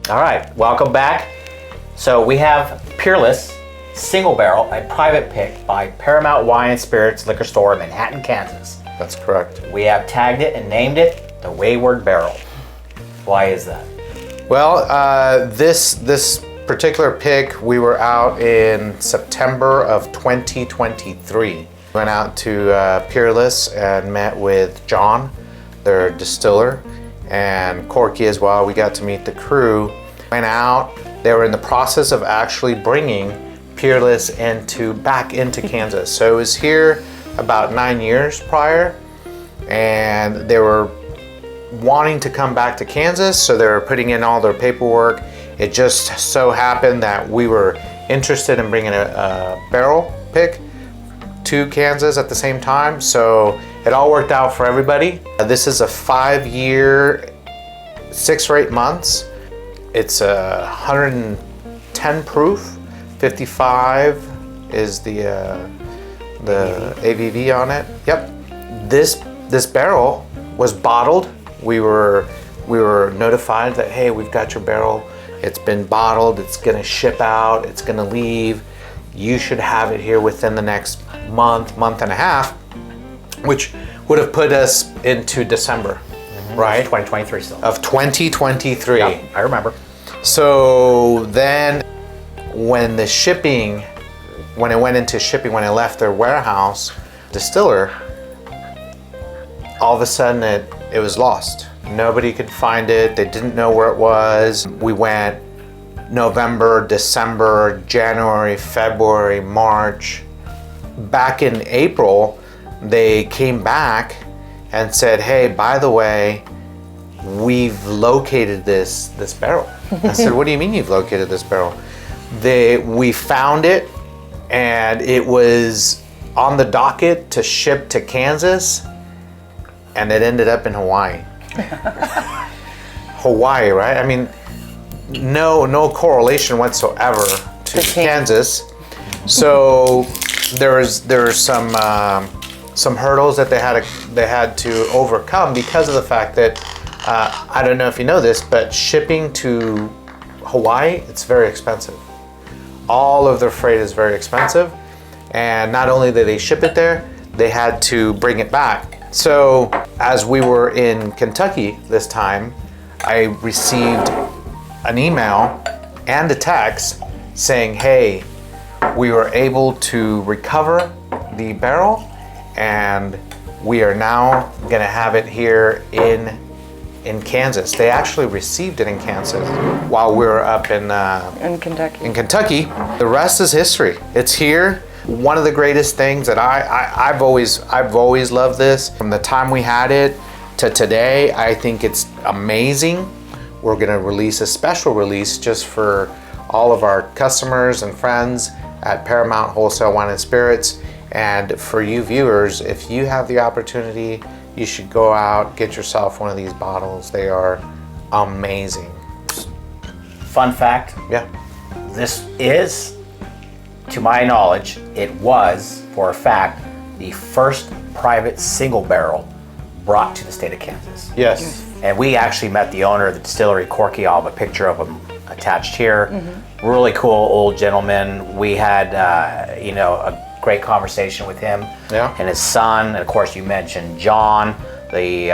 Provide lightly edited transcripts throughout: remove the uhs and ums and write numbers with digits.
All right, welcome back. So we have Peerless Single Barrel, a private pick by Paramount Wine and Spirits Liquor Store in Manhattan, Kansas. That's correct. We have tagged it and named it the Wayward Barrel. Why is that? Well, this particular pick, we were out in September of 2023. Went out to Peerless and met with John, their distiller, and Corky as well. We got to meet the crew. Went out. They were in the process of actually bringing Peerless back into Kansas. So it was here about 9 years prior, and they were wanting to come back to Kansas, so they were putting in all their paperwork. It just so happened that we were interested in bringing a barrel pick to Kansas at the same time, so it all worked out for everybody. This is a 5-year, 6 or 8 months. It's 110 proof, 55 is the ABV on it. Yep. This barrel was bottled. We were notified that, hey, we've got your barrel. It's been bottled. It's gonna ship out. It's gonna leave. You should have it here within the next month and a half, which would have put us into December, right? 2023 still. Of 2023. Yeah, I remember. So then when it went into shipping, when it left their warehouse, distiller, all of a sudden it was lost. Nobody could find it. They didn't know where it was. We went November, December, January, February, March. Back in April, they came back and said, hey, by the way, we've located this barrel. I said, what do you mean you've located this barrel? We found it, and it was on the docket to ship to Kansas, and it ended up in Hawaii. Hawaii, right? I mean, no correlation whatsoever to Kansas. So there was some hurdles that they had to overcome because of the fact that I don't know if you know this, but shipping to Hawaii, it's very expensive. All of their freight is very expensive, and not only did they ship it there, they had to bring it back. So as we were in Kentucky this time, I received an email and a text saying, hey, we were able to recover the barrel, and we are now gonna have it here in Kansas. They actually received it in Kansas while we were up in Kentucky. In Kentucky. The rest is history. It's here. One of the greatest things that I've always loved this. From the time we had it to today, I think it's amazing. We're gonna release a special release just for all of our customers and friends at Paramount Wholesale Wine and Spirits. And for you viewers, if you have the opportunity, you should go out, get yourself one of these bottles. They are amazing. Fun fact. Yeah. This is, to my knowledge, it was, for a fact, the first private single barrel brought to the state of Kansas. Yes. And we actually met the owner of the distillery, Corky. I'll have a picture of him attached here. Really cool old gentleman. We had, a great conversation with him and his son. And of course, you mentioned John, the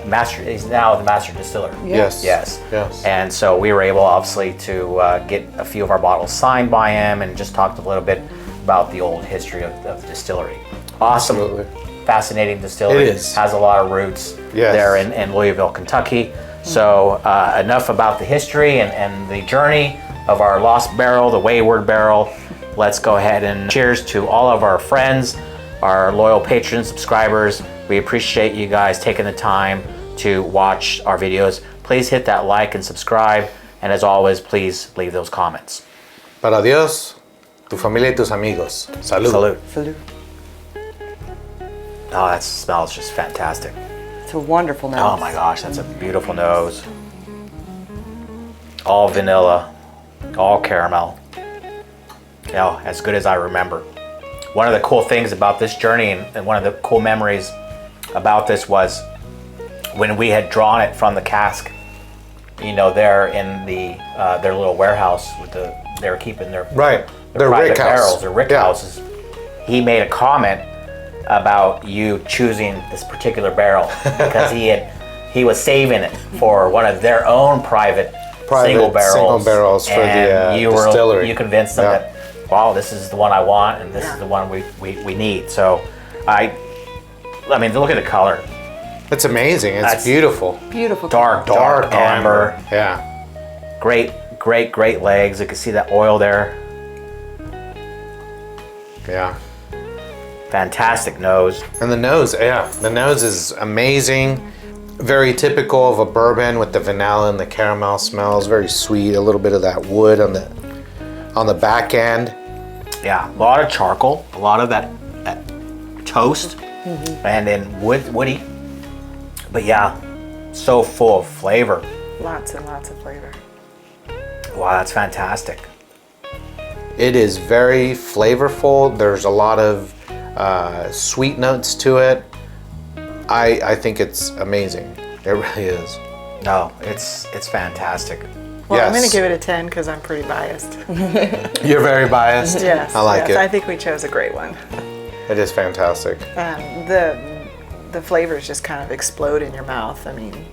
master. He's now the master distiller. Yes. Yes. And so we were able, obviously, to get a few of our bottles signed by him and just talked a little bit about the old history of the distillery. Awesome. Absolutely. Fascinating distillery. It is. Has a lot of roots there in Louisville, Kentucky. So enough about the history and the journey of our lost barrel, the Wayward Barrel. Let's go ahead and cheers to all of our friends, our loyal patrons, subscribers. We appreciate you guys taking the time to watch our videos. Please hit that like and subscribe. And as always, please leave those comments. Para Dios, tu familia y tus amigos. Salud. Salud. Salud. Oh, that smells just fantastic. It's a wonderful nose. Oh my gosh, that's a beautiful nose. All vanilla, all caramel. Yeah, as good as I remember. One of the cool things about this journey and one of the cool memories about this was when we had drawn it from the cask they're in their little warehouse with they're keeping their Right. their Their private rick house. barrels, their rick Yeah. houses. He made a comment about you choosing this particular barrel because he was saving it for one of their own private single barrels for the you distillery. you convinced them Yeah. that, wow, this is the one I want and this is the one we need. So I mean, look at the color. It's amazing. It's That's beautiful. Beautiful. Dark amber. Yeah. Great legs. You can see that oil there. Yeah. Fantastic nose. And the nose, the nose is amazing. Very typical of a bourbon with the vanilla and the caramel smells. Very sweet. A little bit of that wood on the back end. Yeah, a lot of charcoal, a lot of that toast, and then woody. But yeah, so full of flavor. Lots and lots of flavor. Wow, that's fantastic. It is very flavorful. There's a lot of sweet notes to it. I think it's amazing. It really is. No, it's fantastic. Well, I'm Yes. going to give it a 10 because I'm pretty biased. You're very biased. Yes. I like yes, it. I think we chose a great one. It is fantastic. The flavors just kind of explode in your mouth. I mean,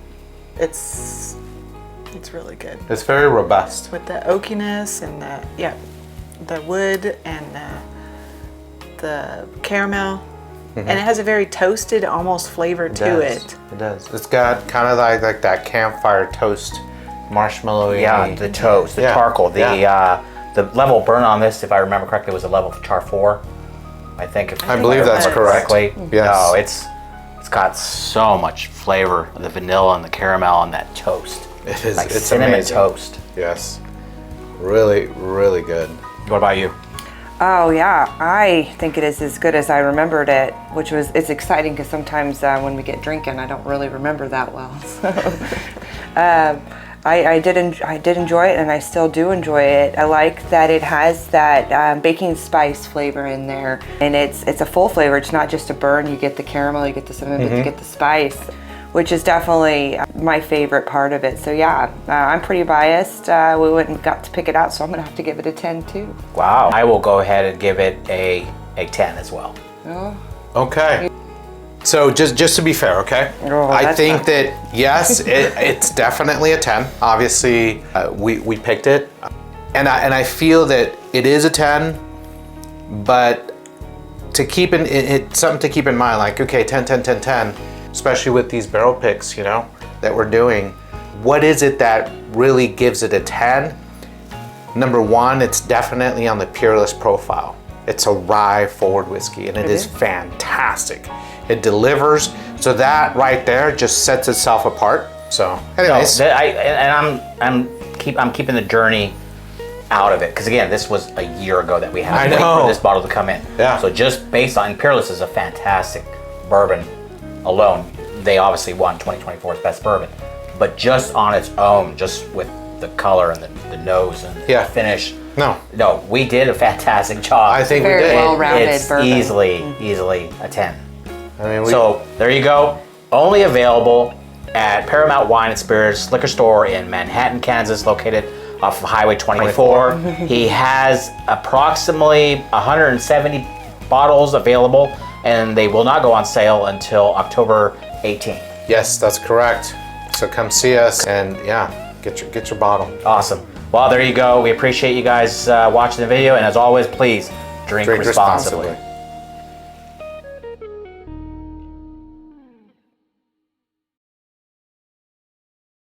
it's really good. It's very robust. With the oakiness and the wood and the caramel. And it has a very toasted almost flavor to it. It does. It's got kind of like that campfire toast, marshmallowy. Yeah, the toast, the charcoal, the level of burn on this, if I remember correctly, was a level of char 4. I think. If I believe that's remember correct. correctly. Yes. No, it's got so much flavor, the vanilla and the caramel and that toast. It is. Like It's cinnamon amazing. toast. Yes. Really, really good. What about you? Oh yeah, I think it is as good as I remembered it, it's exciting because sometimes when we get drinking, I don't really remember that well. So, I did enjoy it, and I still do enjoy it. I like that it has that baking spice flavor in there, and it's a full flavor. It's not just a burn. You get the caramel, you get the cinnamon, but you get the spice, which is definitely my favorite part of it. So yeah, I'm pretty biased. We went and got to pick it out, so I'm gonna have to give it a 10 too. Wow. I will go ahead and give it a 10 as well. Oh. Okay. So just to be fair, okay? Oh, I that's think not- that yes, it's definitely a 10. Obviously, we picked it, and I feel that it is a 10. But to keep it's something to keep in mind. Like, okay, 10, 10, 10, 10. Especially with these barrel picks, that we're doing. What is it that really gives it a 10? Number one, it's definitely on the Peerless profile. It's a rye forward whiskey, and it is fantastic. It delivers, so that right there just sets itself apart. So, anyways, I'm keeping the journey out of it because again, this was a year ago that we had I to wait know. for this bottle to come in. Yeah. So just based on Peerless is a fantastic bourbon alone. They obviously won 2024's best bourbon, but just on its own, just with the color and the nose and the finish. No, we did a fantastic job. I think we Very did. well-rounded It's bourbon. easily a 10. I mean, So there you go. Only available at Paramount Wine and Spirits liquor store in Manhattan, Kansas, located off of Highway 24. He has approximately 170 bottles available, and they will not go on sale until October 18th. yes, that's correct. So come see us, and get your bottle. Awesome. Well, there you go. We appreciate you guys watching the video, and as always, please drink responsibly.